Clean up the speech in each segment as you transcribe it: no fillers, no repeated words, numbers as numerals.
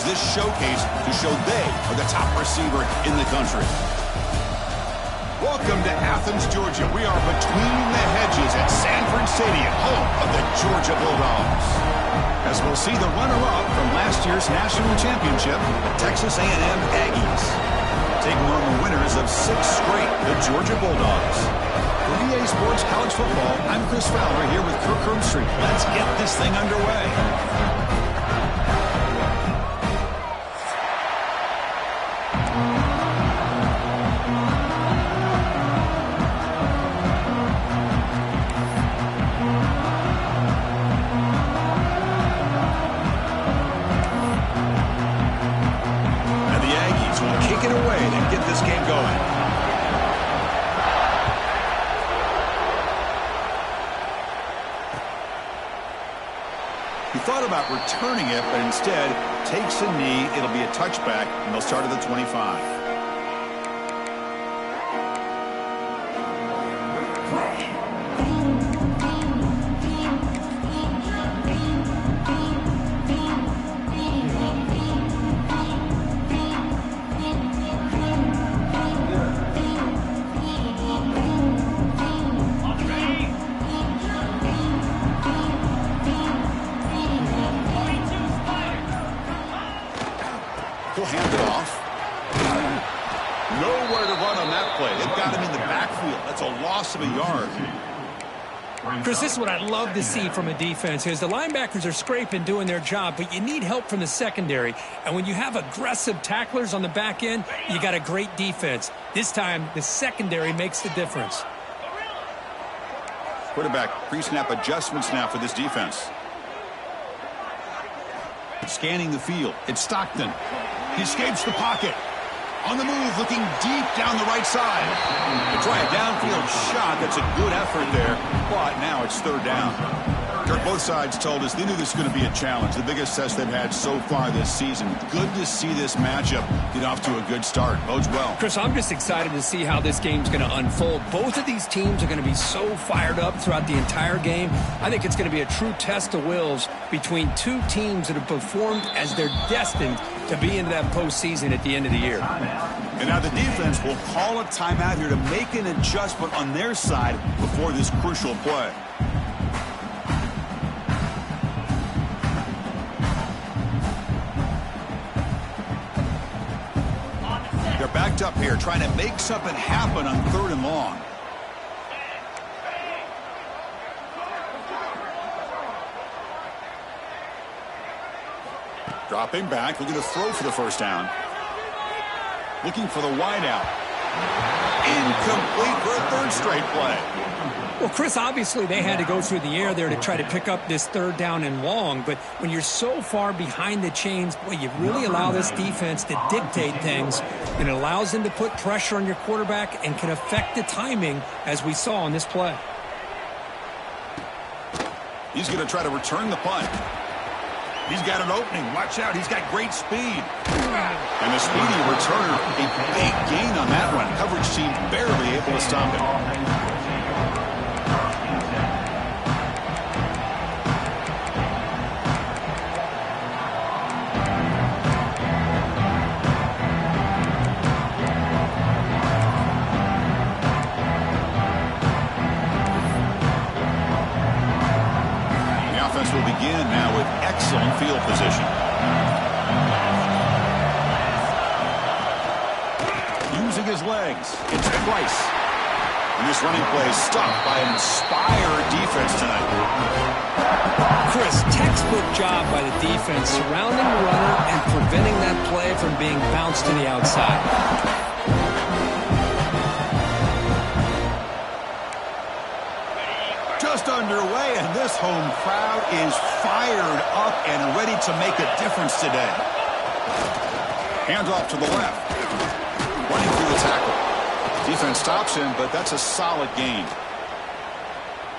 this showcase to show they are the top receiver in the country. Welcome to Athens, Georgia. We are between the hedges at Sanford Stadium, home of the Georgia Bulldogs. As we'll see the runner-up from last year's national championship, the Texas A&M Aggies. Taking on the winners of 6 straight, the Georgia Bulldogs. For EA Sports College Football, I'm Chris Fowler here with Kirk Herbstreit. Let's get this thing underway. About returning it, but instead takes a knee. It'll be a touchback, and they'll start at the 25. He'll hand it off. Nowhere to run on that play. They've got him in the backfield. That's a loss of a yard. Chris, this is what I'd love to see from a defense is the linebackers are scraping, doing their job, but you need help from the secondary. And when you have aggressive tacklers on the back end, you got a great defense. This time, the secondary makes the difference. Quarterback pre-snap adjustments now for this defense. Scanning the field. It's Stockton. He escapes the pocket. On the move, looking deep down the right side. To try a downfield shot. That's a good effort there. But now it's 3rd down. Kirk, both sides told us they knew this was going to be a challenge. The biggest test they've had so far this season. Good to see this matchup get off to a good start. Bodes well. Chris, I'm just excited to see how this game's going to unfold. Both of these teams are going to be so fired up throughout the entire game. I think it's going to be a true test of wills between two teams that have performed as they're destined to be into that postseason at the end of the year. And now the defense will call a timeout here to make an adjustment on their side before this crucial play. They're backed up here trying to make something happen on 3rd and long. Dropping back, looking to throw for the 1st down. Looking for the wide out. Incomplete for a 3rd straight play. Well, Chris, obviously they had to go through the air there to try to pick up this 3rd down and long, but when you're so far behind the chains, boy, you really allow this defense to dictate things, and it allows them to put pressure on your quarterback and can affect the timing, as we saw on this play. He's going to try to return the punt. He's got an opening. Watch out. He's got great speed. And the speedy returner, a big gain on that one. Coverage team barely able to stop him. Will begin now with excellent field position. Using his legs, it's Price. And this running play is stopped by an inspired defense tonight. Chris, textbook job by the defense surrounding the runner and preventing that play from being bounced to the outside. Underway, and this home crowd is fired up and ready to make a difference today. Hands off to the left. Running through the tackle. Defense stops him, but that's a solid gain.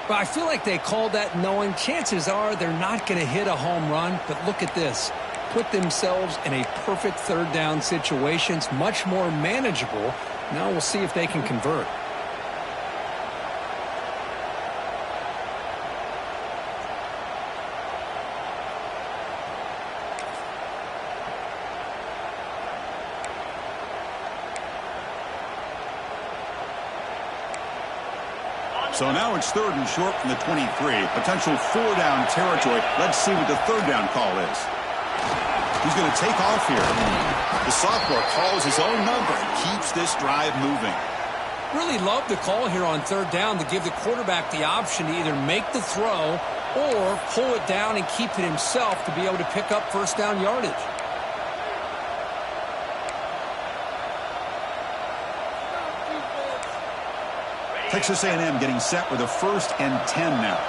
But I feel like they called that knowing chances are they're not going to hit a home run, but look at this. Put themselves in a perfect 3rd down situation. It's much more manageable. Now we'll see if they can convert. So now it's 3rd and short from the 23. Potential 4-down territory. Let's see what the 3rd down call is. He's going to take off here. The sophomore calls his own number and keeps this drive moving. Really love the call here on 3rd down to give the quarterback the option to either make the throw or pull it down and keep it himself to be able to pick up 1st down yardage. Texas A&M getting set with a 1st and 10 now.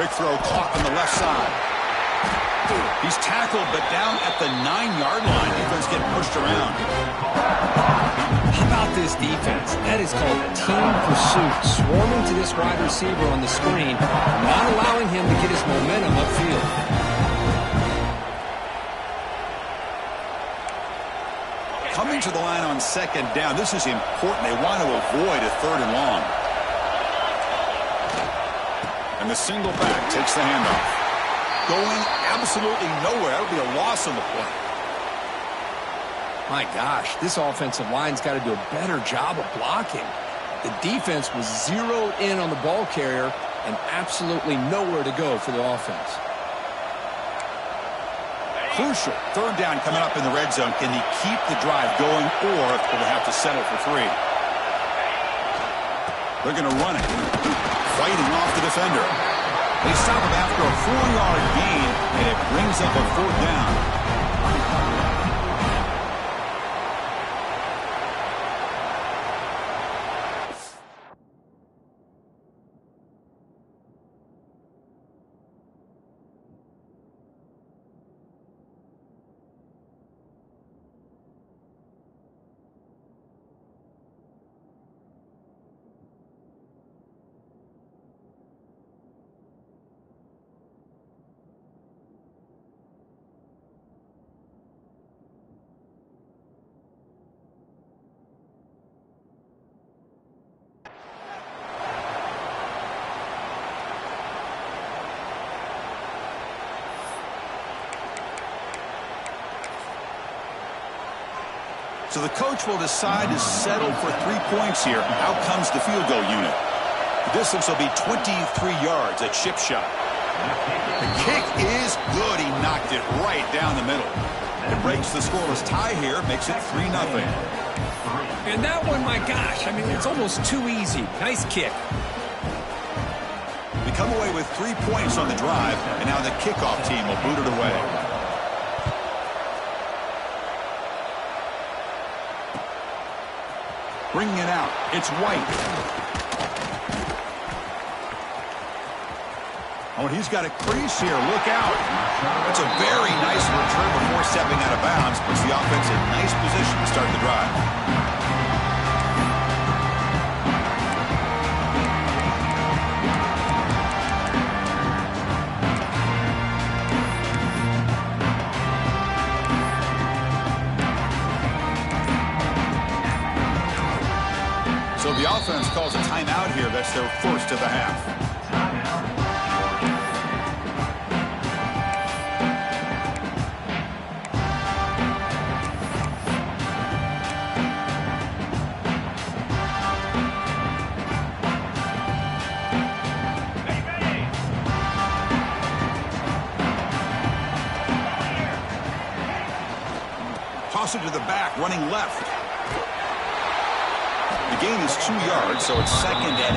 Big throw caught on the left side. He's tackled, but down at the 9-yard line. Defense getting pushed around. How about this defense? That is called team pursuit. Swarming to this wide receiver on the screen, not allowing him to get his momentum upfield. Coming to the line on 2nd down. This is important. They want to avoid a 3rd and long. And the single back takes the handoff. Going absolutely nowhere. That would be a loss on the play. My gosh, this offensive line's got to do a better job of blocking. The defense was zeroed in on the ball carrier and absolutely nowhere to go for the offense. Crucial 3rd down coming up in the red zone. Can he keep the drive going, or will they have to settle for 3? They're going to run it. Fighting off the defender. They stop him after a 4-yard gain, and it brings up a 4th down. So the coach will decide to settle for 3 points here. Out comes the field goal unit. The distance will be 23 yards, a chip shot. The kick is good. He knocked it right down the middle. It breaks the scoreless tie here, makes it 3-0. And that one, my gosh, I mean, it's almost too easy. Nice kick. We come away with 3 points on the drive, and now the kickoff team will boot it away. Bringing it out, it's White. Oh, and he's got a crease here. Look out. That's a very nice return before stepping out of bounds. Puts the offense in nice position to start the drive. So the offense calls a timeout here. That's their first of the half. Toss it to the back, running left. The gain is 2 yards, so it's 2nd and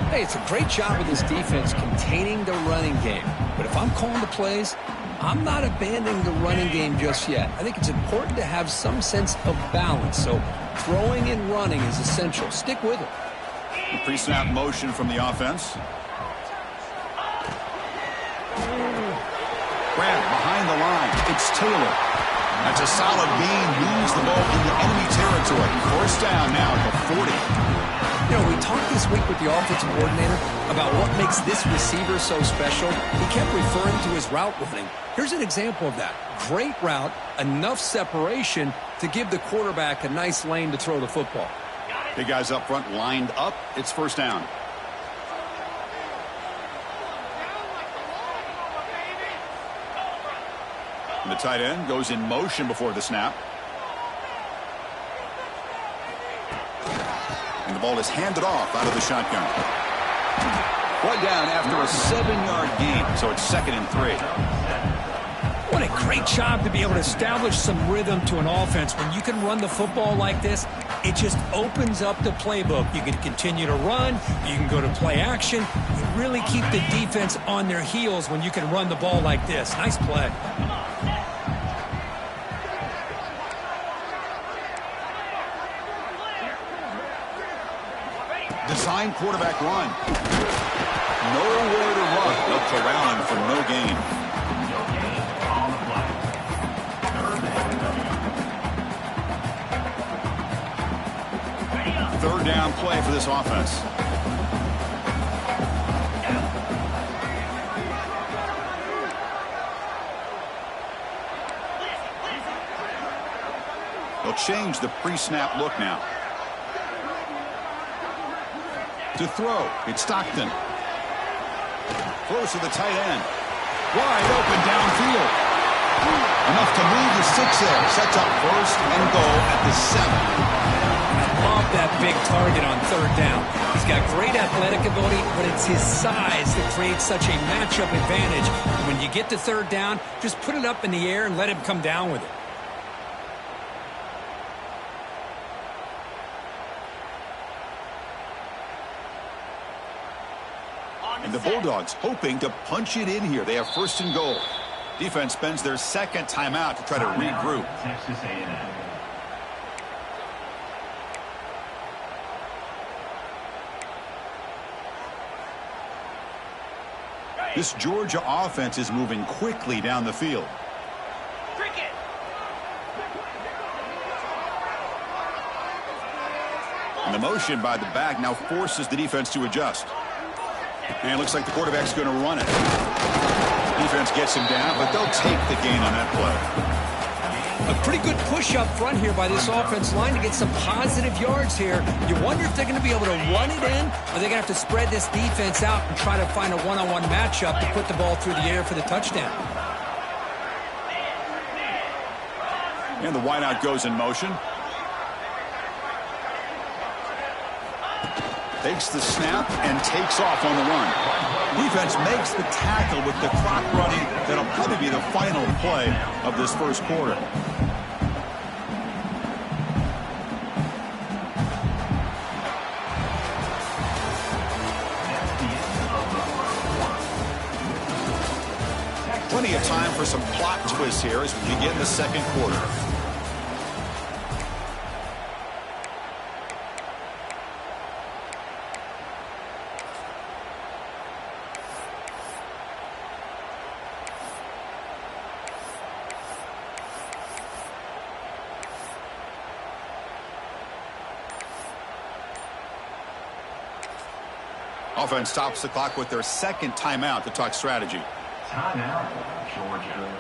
8. Hey, it's a great job of this defense containing the running game. But if I'm calling the plays, I'm not abandoning the running game just yet. I think it's important to have some sense of balance. So throwing and running is essential. Stick with it. The pre-snap motion from the offense. Grab behind the line. It's Taylor. That's a solid gain. Moves the ball into enemy territory. 1st down now at the 40. You know, we talked this week with the offensive coordinator about what makes this receiver so special. He kept referring to his route running. Here's an example of that. Great route, enough separation to give the quarterback a nice lane to throw the football. Big guys up front lined up. It's 1st down. And the tight end goes in motion before the snap. And the ball is handed off out of the shotgun. One down after a 7-yard gain, so it's 2nd and 3. What a great job to be able to establish some rhythm to an offense. When you can run the football like this, it just opens up the playbook. You can continue to run. You can go to play action. You really keep the defense on their heels when you can run the ball like this. Nice play. Design quarterback run. Nowhere to run. They'll corral him for no gain. Third down play for this offense. They'll change the pre-snap look now. To throw, it's Stockton. Throws to the tight end. Wide open downfield. Enough to move the 6 there. Sets up 1st and goal at the 7. Love that big target on 3rd down. He's got great athletic ability, but it's his size that creates such a matchup advantage. When you get to 3rd down, just put it up in the air and let him come down with it. And the Bulldogs hoping to punch it in here. They have 1st and goal. Defense spends their 2nd timeout to try to regroup. Texas A&M. This Georgia offense is moving quickly down the field. And the motion by the back now forces the defense to adjust. And it looks like the quarterback's going to run it. Defense gets him down, but they'll take the gain on that play. A pretty good push up front here by this offense line to get some positive yards here. You wonder if they're going to be able to run it in, or they're going to have to spread this defense out and try to find a one-on-one matchup to put the ball through the air for the touchdown. And the wideout goes in motion. Takes the snap and takes off on the run. Defense makes the tackle with the clock running. That'll probably be the final play of this 1st quarter. Plenty of time for some plot twists here as we begin the 2nd quarter. Offense stops the clock with their 2nd timeout to talk strategy. Timeout, Georgia.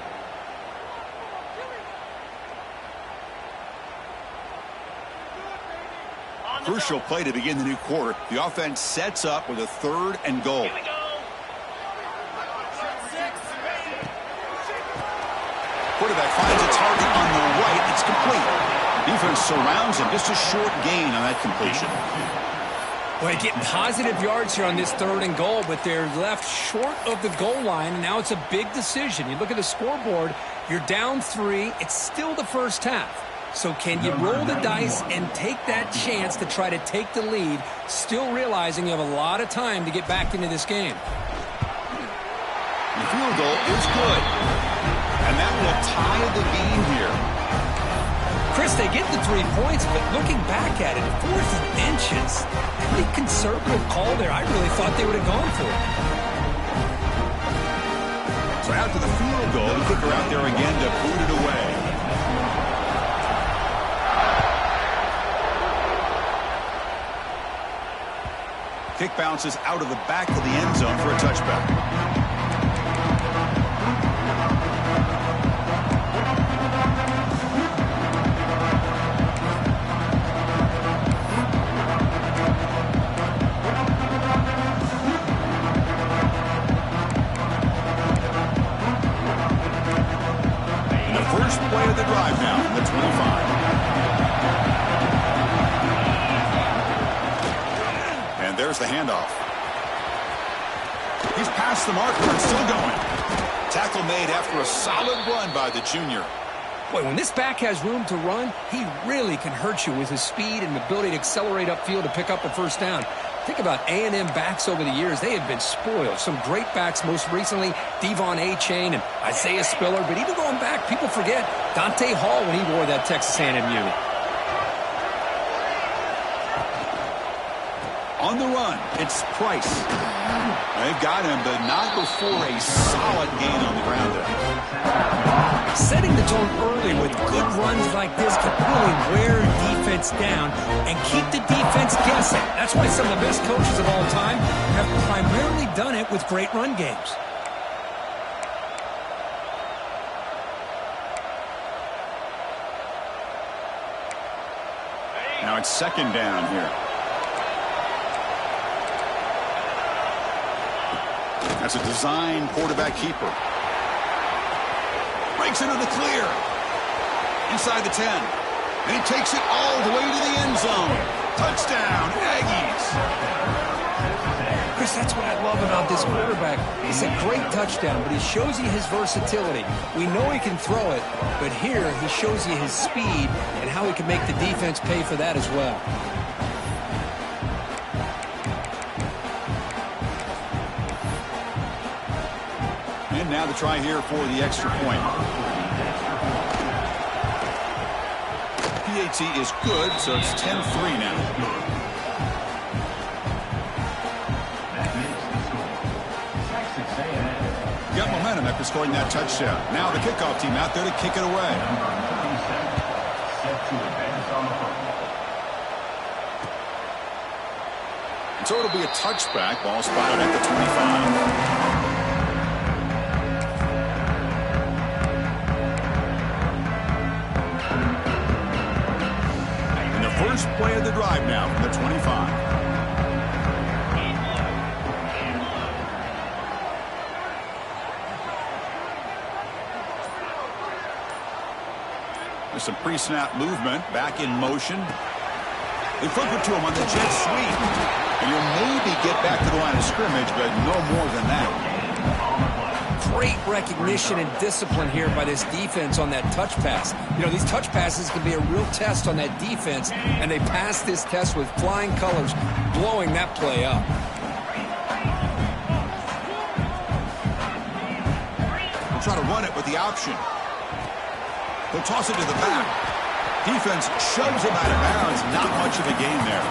Crucial play to begin the new quarter. The offense sets up with a 3rd and goal. Quarterback finds a target on the right. It's complete. Defense surrounds him. Just a short gain on that completion. Boy, getting positive yards here on this 3rd and goal, but they're left short of the goal line, and now it's a big decision. You look at the scoreboard, you're down 3. It's still the 1st half. So can you roll the dice and take that chance to try to take the lead, still realizing you have a lot of time to get back into this game? The field goal is good. And that will tie the game here. Chris, they get the 3 points, but looking back at it, 4th and inches, pretty conservative call there. I really thought they would have gone for it. So after the field goal, the kicker out there again to boot it away. Kick bounces out of the back of the end zone for a touchback. There's the handoff. He's past the marker and still going. Tackle made after a solid run by the junior. Boy, when this back has room to run, he really can hurt you with his speed and ability to accelerate upfield to pick up a first down. Think about A&M backs over the years. They have been spoiled. Some great backs, most recently Devon Achane and Isaiah Spiller. But even going back, people forget Dante Hall when he wore that Texas A&M uni. On the run, it's Price. They've got him, but not before a solid gain on the ground there. Setting the tone early with good runs like this can really wear defense down and keep the defense guessing. That's why some of the best coaches of all time have primarily done it with great run games. Now it's second down here. That's a design quarterback keeper. Breaks into the clear. Inside the 10. And he takes it all the way to the end zone. Touchdown, Aggies. Chris, that's what I love about this quarterback. It's a great touchdown, but he shows you his versatility. We know he can throw it, but here he shows you his speed and how he can make the defense pay for that as well. And now the try here for the extra point. PAT is good, so it's 10-3 now. Got momentum after scoring that touchdown. Now the kickoff team out there to kick it away. And so it'll be a touchback. Ball spotted at the 25. First play of the drive now from the 25. There's some pre-snap movement, back in motion. They flip it to him on the jet sweep. And he'll maybe get back to the line of scrimmage, but no more than that. Great recognition and discipline here by this defense on that touch pass. You know, these touch passes can be a real test on that defense, and they passed this test with flying colors, blowing that play up. We'll try to run it with the option. They'll toss it to the back. Defense shoves him out of bounds. Not much of a gain there.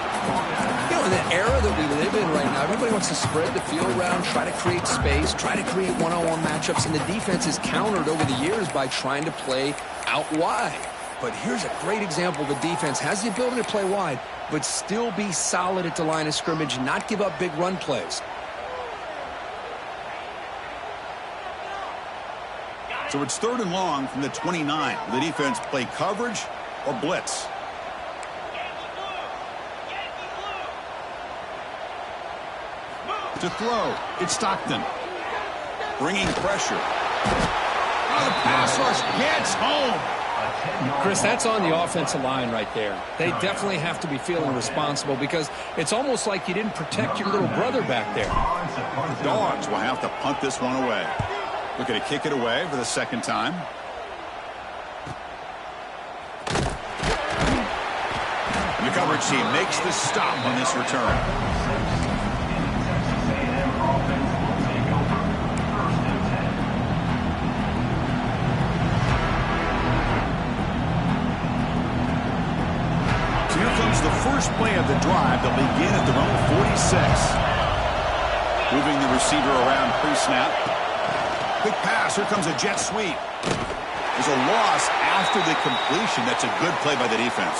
You know, in the era that we live in right now, everybody wants to spread the field around, try to create space, try to create one-on-one matchups, and the defense is countered over the years by trying to play out wide. But here's a great example. The defense has the ability to play wide, but still be solid at the line of scrimmage, not give up big run plays. So it's third and long from the 29. The defense play coverage or blitz. To throw, it's Stockton. Bringing pressure. Oh, the pass rush gets home. Chris, that's on the offensive line right there. They definitely have to be feeling responsible because it's almost like you didn't protect your little brother back there. The Dogs will have to punt this one away. Looking to kick it away for the second time. The coverage team makes the stop on this return. The first play of the drive. They'll begin at their own 46. Moving the receiver around pre-snap. Quick pass. Here comes a jet sweep. There's a loss after the completion. That's a good play by the defense.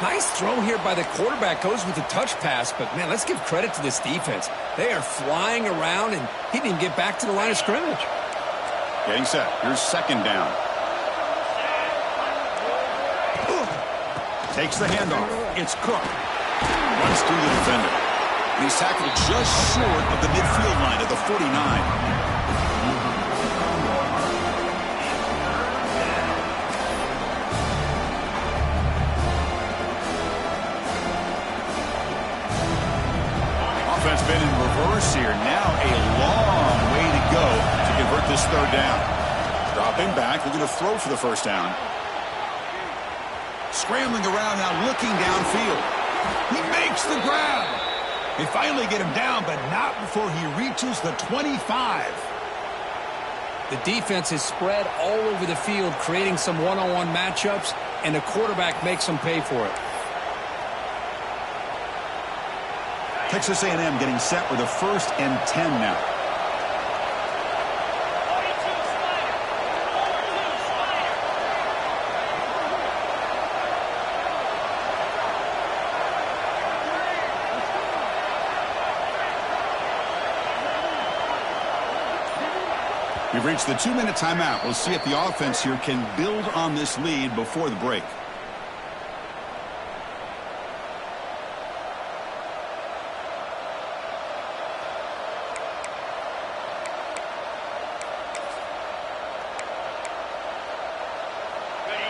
Nice throw here by the quarterback. Goes with the touch pass, but man, let's give credit to this defense. They are flying around, and he didn't get back to the line of scrimmage. Getting set. Here's second down. Takes the handoff. It's Cook. Runs through the defender. And he's tackled just short of the midfield line of the 49. Offense been in reverse here. Now a long way to go to convert this third down. Dropping back, looking to throw for the first down. Scrambling around now, looking downfield. He makes the grab. They finally get him down, but not before he reaches the 25. The defense is spread all over the field, creating some one-on-one matchups, and the quarterback makes them pay for it. Texas A&M getting set with a 1st and 10 now. We've reached the 2-minute timeout. We'll see if the offense here can build on this lead before the break.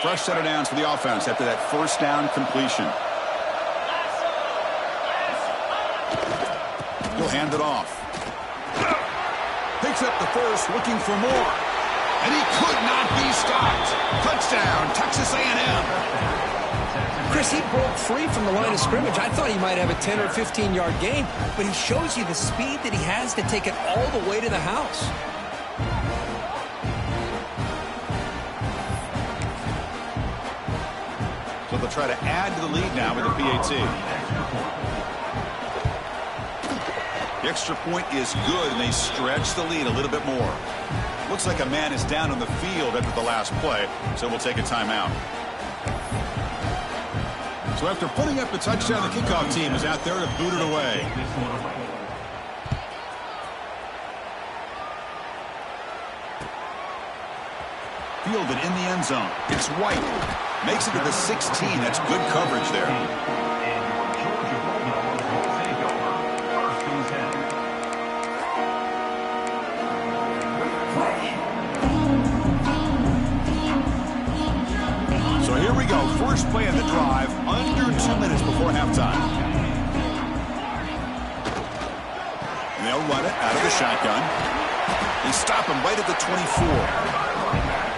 Fresh set of downs for the offense after that first down completion. He'll hand it off. Picks up the first, looking for more. And he could not be stopped. Touchdown, Texas A&M. Chris, he broke free from the line of scrimmage. I thought he might have a 10 or 15-yard gain, but he shows you the speed that he has to take it all the way to the house. So they'll try to add to the lead now with the PAT. The extra point is good, and they stretch the lead a little bit more. Looks like a man is down on the field after the last play, so we'll take a timeout. So after putting up a touchdown, the kickoff team is out there to boot it away. Fielded in the end zone. It's White. Makes it to the 16. That's good coverage there. So here we go. First play of the drive. Under 2 minutes before halftime. And they'll run it out of the shotgun. They stop him right at the 24.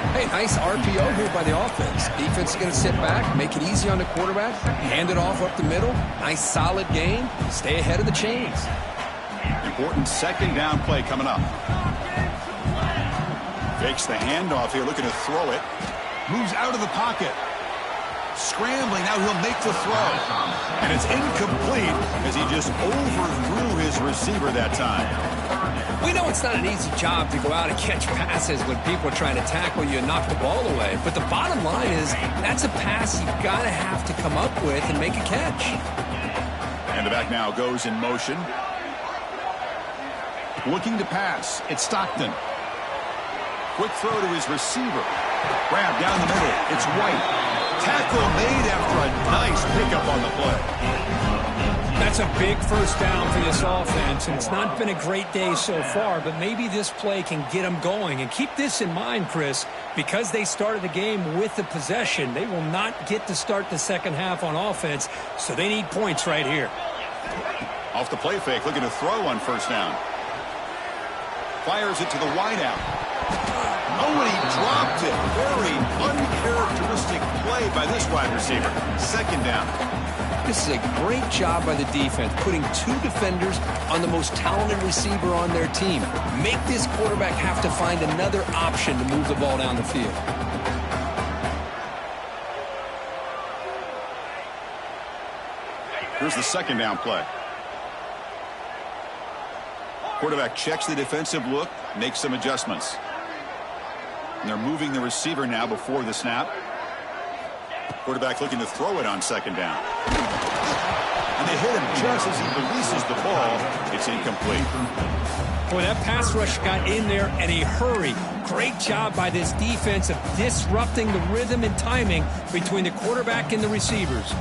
Hey, nice RPO here by the offense. Defense is going to sit back, make it easy on the quarterback, hand it off up the middle. Nice solid game. Stay ahead of the chains. Important second down play coming up. Fakes the handoff here, looking to throw it. Moves out of the pocket. Scrambling, now he'll make the throw. And it's incomplete as he just overthrew his receiver that time. We know it's not an easy job to go out and catch passes when people are trying to tackle you and knock the ball away. But the bottom line is that's a pass you've got to have to come up with and make a catch. And the back now goes in motion. Looking to pass. It's Stockton. Quick throw to his receiver. Grab down the middle. It's White. Tackle made after a nice pickup on the play. That's a big first down for this offense, and it's not been a great day so far, but maybe this play can get them going. And keep this in mind, Chris, because they started the game with the possession, they will not get to start the second half on offense, so they need points right here. Off the play fake, looking to throw on first down. Fires it to the wideout. Oh, and he dropped it. Very uncharacteristic play by this wide receiver. Second down. This is a great job by the defense, putting two defenders on the most talented receiver on their team. Make this quarterback have to find another option to move the ball down the field. Here's the second down play. Quarterback checks the defensive look, makes some adjustments. And they're moving the receiver now before the snap. Quarterback looking to throw it on second down. And they hit him just as he releases the ball. It's incomplete. Boy, that pass rush got in there in a hurry. Great job by this defense of disrupting the rhythm and timing between the quarterback and the receivers.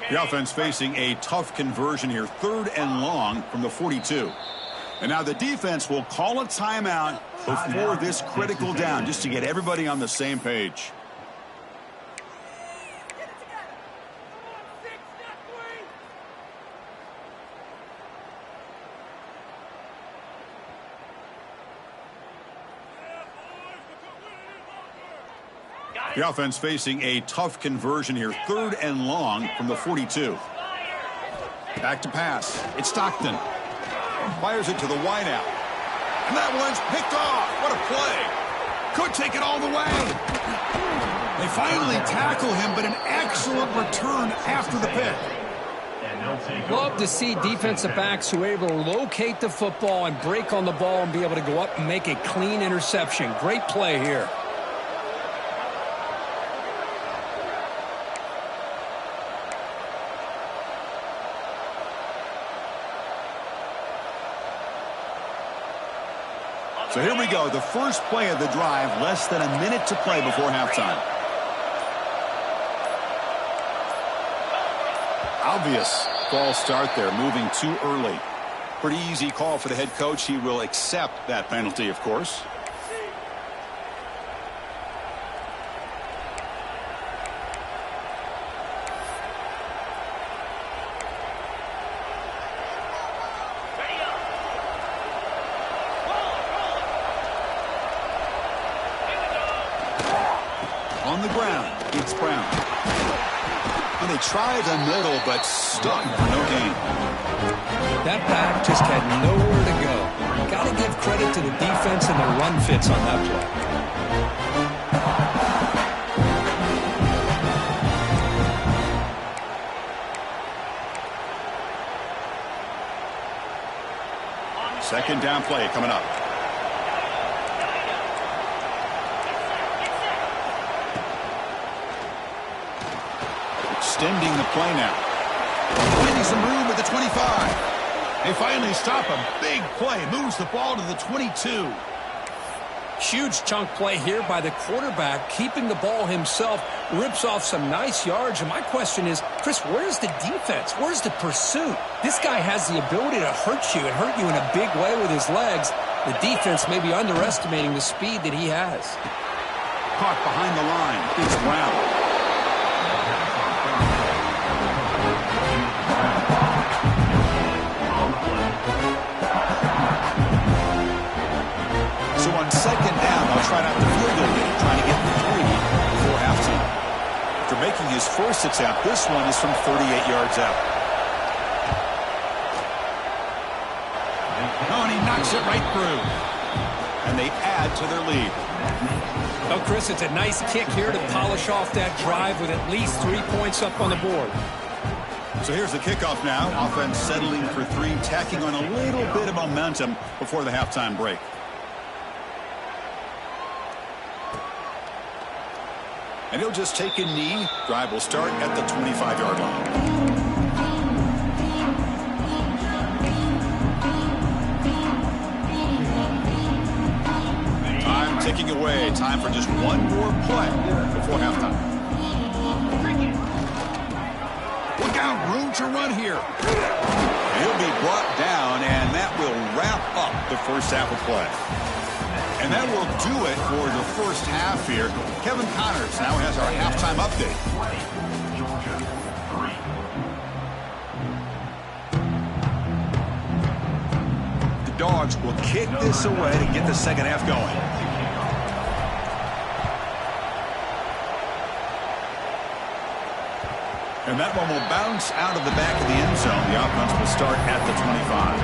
The offense facing a tough conversion here. 3rd and long from the 42. And now the defense will call a timeout before this critical down, just to get everybody on the same page. The offense facing a tough conversion here. 3rd and long from the 42. Back to pass. It's Stockton. Fires it to the wideout. And that one's picked off. What a play. Could take it all the way. They finally tackle him, but an excellent return after the pick. Love to see defensive backs who are able to locate the football and break on the ball and be able to go up and make a clean interception. Great play here. So here we go, the first play of the drive, less than a minute to play before halftime. Obvious false start there, moving too early. Pretty easy call for the head coach. He will accept that penalty, of course. On the ground, it's Brown. And they tried the middle, but stuck for no gain. That back just had nowhere to go. Got to give credit to the defense and the run fits on that play. Second down play coming up. Extending the play now. Finding some room at the 25. They finally stop him. Big play. Moves the ball to the 22. Huge chunk play here by the quarterback, keeping the ball himself, rips off some nice yards. And my question is, Chris, where's the defense? Where's the pursuit? This guy has the ability to hurt you and hurt you in a big way with his legs. The defense may be underestimating the speed that he has. Caught behind the line. It's Brown. So on second down, they'll try out the field goal game, trying to get 3 before halftime. After making his first attempt, this one is from 38 yards out. Oh, and he knocks it right through. And they add to their lead. Well, Chris, it's a nice kick here to polish off that drive with at least 3 points up on the board. So here's the kickoff now. Offense settling for 3, tacking on a little bit of momentum before the halftime break. And he'll just take a knee. Drive will start at the 25-yard line. Time ticking away. Time for just one more play before halftime. Look out, room to run here. He'll be brought down, and that will wrap up the first half of play. And that will do it for the first half here. Kevin Connors now has our halftime update. The Dogs will kick this away to get the second half going. And that one will bounce out of the back of the end zone. The offense will start at the 25.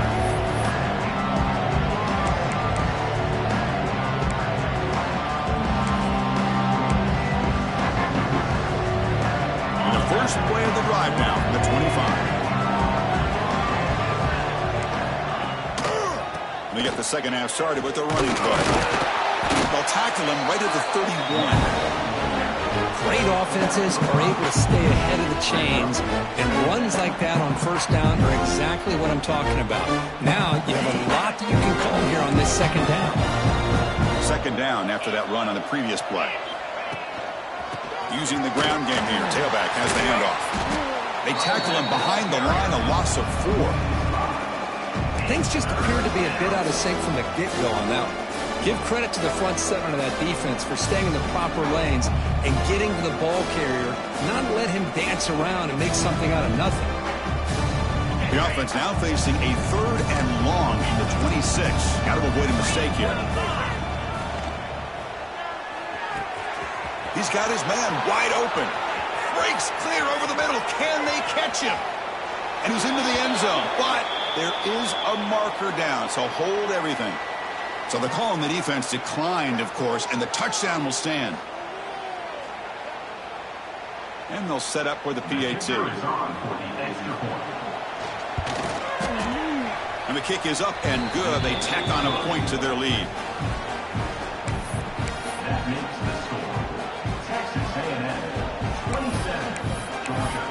First play of the drive now from the 25. They get the second half started with a running play. They'll tackle him right at the 31. Great offenses are able to stay ahead of the chains, and runs like that on first down are exactly what I'm talking about. Now you have a lot that you can call here on this second down. Second down after that run on the previous play. Using the ground game here. Tailback has the handoff. They tackle him behind the line, a loss of 4. things just appeared to be a bit out of sync from the get-go on that one. Give credit to the front seven of that defense for staying in the proper lanes and getting to the ball carrier, not let him dance around and make something out of nothing. The offense now facing a 3rd and long in the 26. Got to avoid a mistake here. He's got his man wide open. Breaks clear over the middle. Can they catch him? And he's into the end zone. But there is a marker down, so hold everything. So the call on the defense declined, of course, and the touchdown will stand. And they'll set up for the PAT. And the kick is up and good. They tack on a point to their lead. That makes the score. Texas A&M 27, Georgia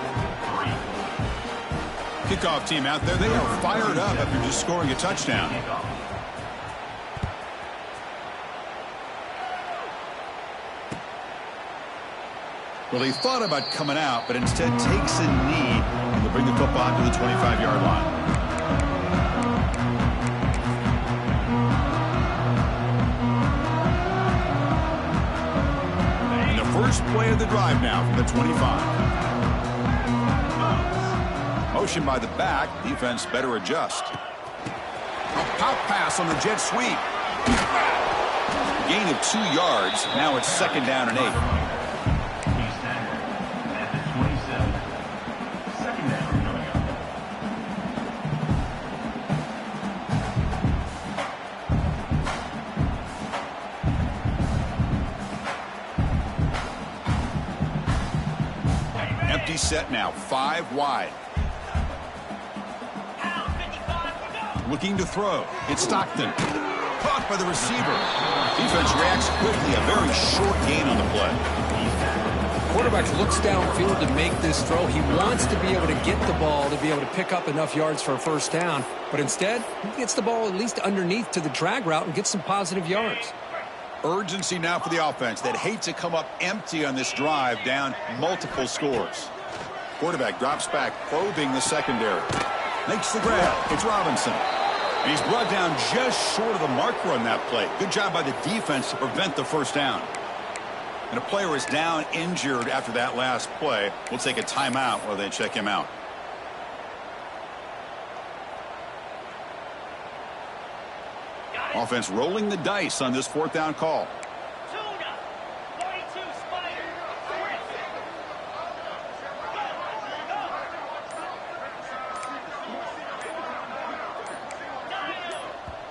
3. Kickoff team out there. They are fired up after just scoring a touchdown. Well, he thought about coming out, but instead takes a knee and will bring the football to the 25-yard line. And the first play of the drive now from the 25. Motion by the back. Defense better adjust. A pop pass on the jet sweep. Gain of 2 yards. Now it's 2nd down and 8. Empty set now, 5 wide. Looking to throw. It's Stockton. Caught by the receiver. Defense reacts quickly. A very short gain on the play. Quarterback looks downfield to make this throw. He wants to be able to get the ball to be able to pick up enough yards for a first down. But instead, he gets the ball at least underneath to the drag route and gets some positive yards. Urgency now for the offense that hate to come up empty on this drive, down multiple scores. Quarterback drops back, probing the secondary. Makes the grab. It's Robinson. And he's brought down just short of the marker on that play. Good job by the defense to prevent the first down. And a player is down injured after that last play. We'll take a timeout while they check him out. Offense rolling the dice on this 4th down call.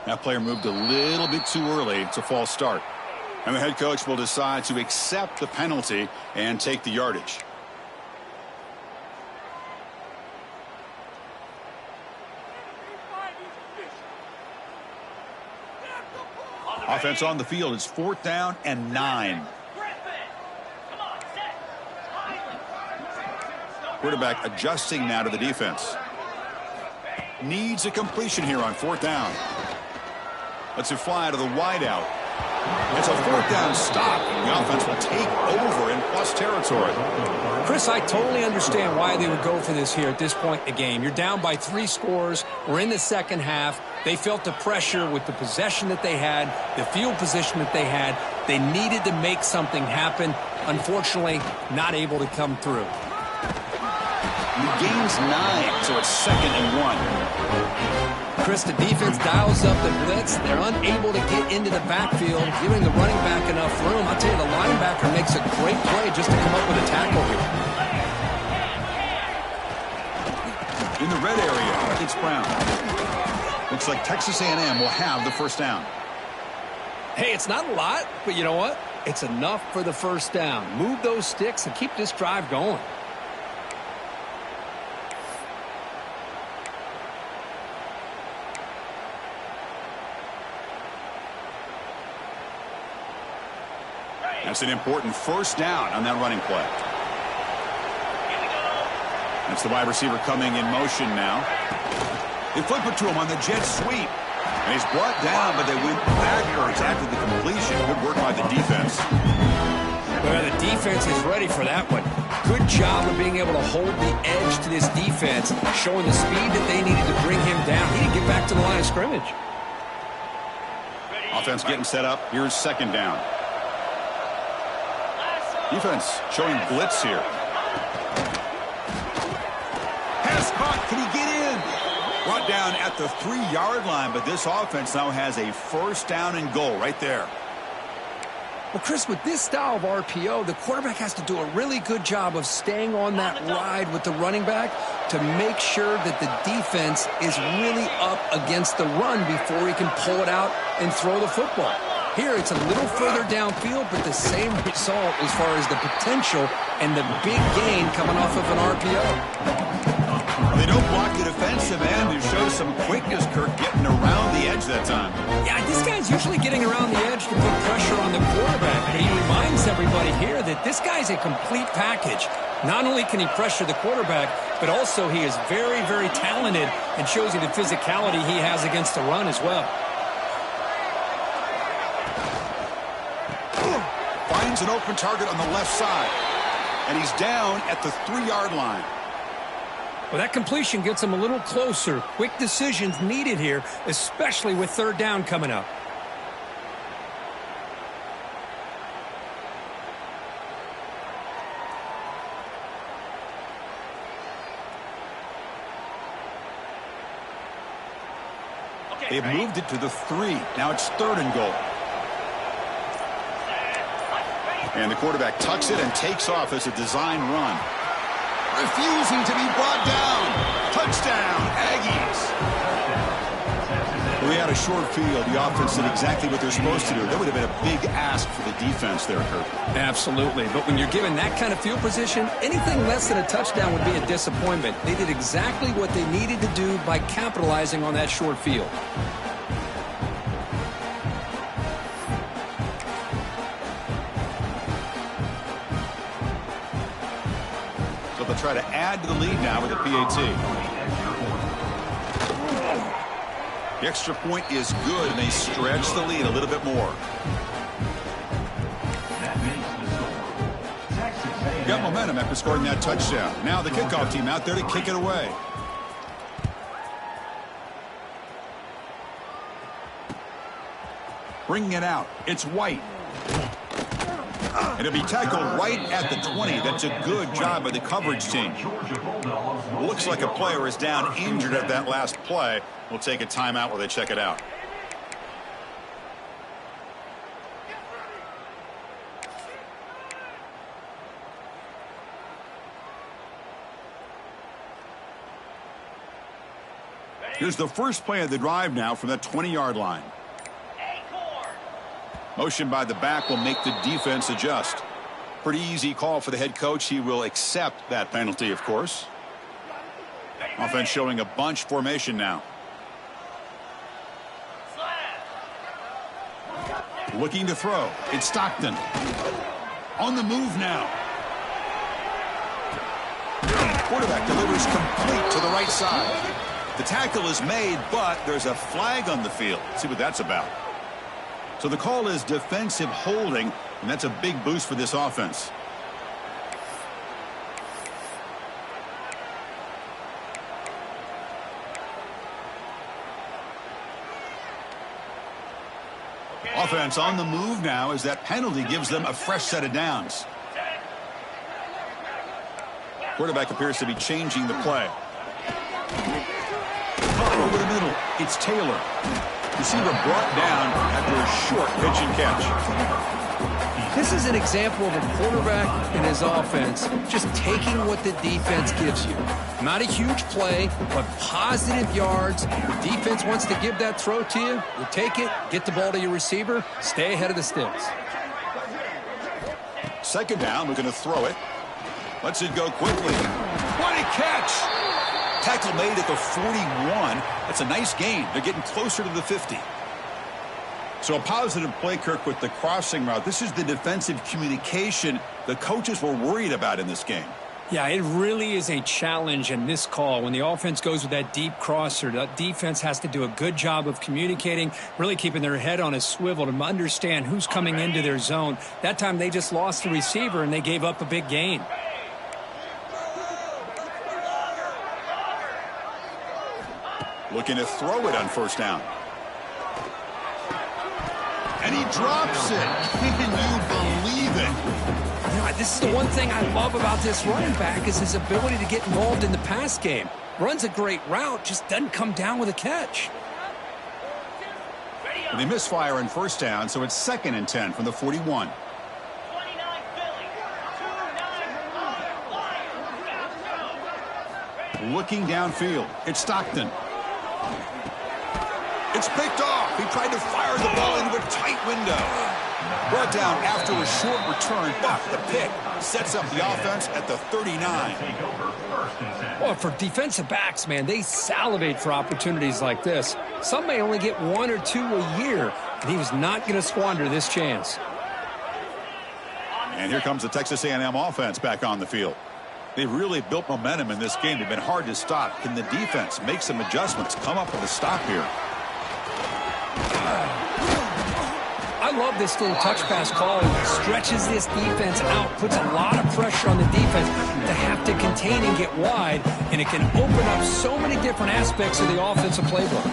That player moved a little bit too early. It's a false start. And the head coach will decide to accept the penalty and take the yardage. Offense on the field. It's 4th down and 9. Quarterback adjusting now to the defense. Needs a completion here on 4th down. Lets it fly to the wideout. It's a 4th down stop. The offense will take over in plus territory. Chris, I totally understand why they would go for this here at this point in the game. You're down by 3 scores. We're in the second half. They felt the pressure with the possession that they had, the field position that they had. They needed to make something happen. Unfortunately, not able to come through. The game's 9, so it's 2nd and 1. Chris, the defense dials up the blitz. They're unable to get into the backfield, giving the running back enough room. I'll tell you, the linebacker makes a great play just to come up with a tackle here. In the red area, it's Brown. Looks like Texas A&M will have the first down. Hey, it's not a lot, but you know what? It's enough for the first down. Move those sticks and keep this drive going. That's an important first down on that running play. That's the wide receiver coming in motion now. They flip it to him on the jet sweep. And he's brought down, but they went backwards after the completion. Good work by the defense. Well, the defense is ready for that one. Good job of being able to hold the edge to this defense, showing the speed that they needed to bring him down. He didn't get back to the line of scrimmage. Offense getting set up. Here's second down. Defense showing blitz here. Pass caught. Can he get in? Brought down at the 3-yard line, but this offense now has a first down and goal right there. Well, Chris, with this style of RPO, the quarterback has to do a really good job of staying on that ride with the running back to make sure that the defense is really up against the run before he can pull it out and throw the football. Here, it's a little further downfield, but the same result as far as the potential and the big gain coming off of an RPO. They don't block the defensive end and show some quickness, Kirk, getting around the edge that time. Yeah, this guy's usually getting around the edge to put pressure on the quarterback, but he reminds everybody here that this guy's a complete package. Not only can he pressure the quarterback, but also he is very, very talented and shows you the physicality he has against the run as well. Finds an open target on the left side, and he's down at the 3-yard line. Well, that completion gets him a little closer. Quick decisions needed here, especially with third down coming up. They've moved it to the 3. Now it's third and goal. And the quarterback tucks it and takes off as a design run. Refusing to be brought down. Touchdown, Aggies. We had a short field. The offense did exactly what they're supposed to do. That would have been a big ask for the defense there, Kirk. Absolutely. But when you're given that kind of field position, anything less than a touchdown would be a disappointment. They did exactly what they needed to do by capitalizing on that short field. They'll try to add to the lead now with a PAT. The extra point is good, and they stretch the lead a little bit more. Got momentum after scoring that touchdown. Now the kickoff team out there to kick it away. Bringing it out. It's White. And it'll be tackled right at the 20. That's a good job by the coverage team. Looks like a player is down injured at that last play. We'll take a timeout while they check it out. Here's the first play of the drive now from that 20-yard line. Motion by the back will make the defense adjust. Pretty easy call for the head coach. He will accept that penalty, of course. Offense showing a bunch formation now. Looking to throw. It's Stockton. On the move now. Quarterback delivers complete to the right side. The tackle is made, but there's a flag on the field. Let's see what that's about. So the call is defensive holding, and that's a big boost for this offense. Offense on the move now as that penalty gives them a fresh set of downs. Quarterback appears to be changing the play. Over the middle, it's Taylor. Receiver brought down after a short pitch and catch. This is an example of a quarterback and his offense just taking what the defense gives you. Not a huge play, but positive yards. The defense wants to give that throw to you. You take it, get the ball to your receiver, stay ahead of the sticks. Second down, we're going to throw it. Lets it go quickly. What a catch! Tackle made at the 41. That's a nice gain. They're getting closer to the 50. So a positive play, Kirk, with the crossing route. This is the defensive communication the coaches were worried about in this game. Yeah, it really is a challenge in this call. When the offense goes with that deep crosser, the defense has to do a good job of communicating, really keeping their head on a swivel to understand who's coming into their zone. That time they just lost the receiver and they gave up a big gain. Looking to throw it on first down. And he drops it. Can you believe it? Yeah, this is the one thing I love about this running back is his ability to get involved in the pass game. Runs a great route, just doesn't come down with a catch. And they misfire on first down, so it's 2nd and 10 from the 41. Looking downfield, it's Stockton. It's picked off. He tried to fire the ball into a tight window. Brought down after a short return, but the pick sets up the offense at the 39. Well, for defensive backs, man, they salivate for opportunities like this. Some may only get 1 or 2 a year, and he was not going to squander this chance. And here comes the Texas A&M offense back on the field. They've really built momentum in this game. They've been hard to stop. Can the defense make some adjustments, come up with a stop here? I love this little touch pass call. It stretches this defense out, puts a lot of pressure on the defense to have to contain and get wide, and it can open up so many different aspects of the offensive playbook.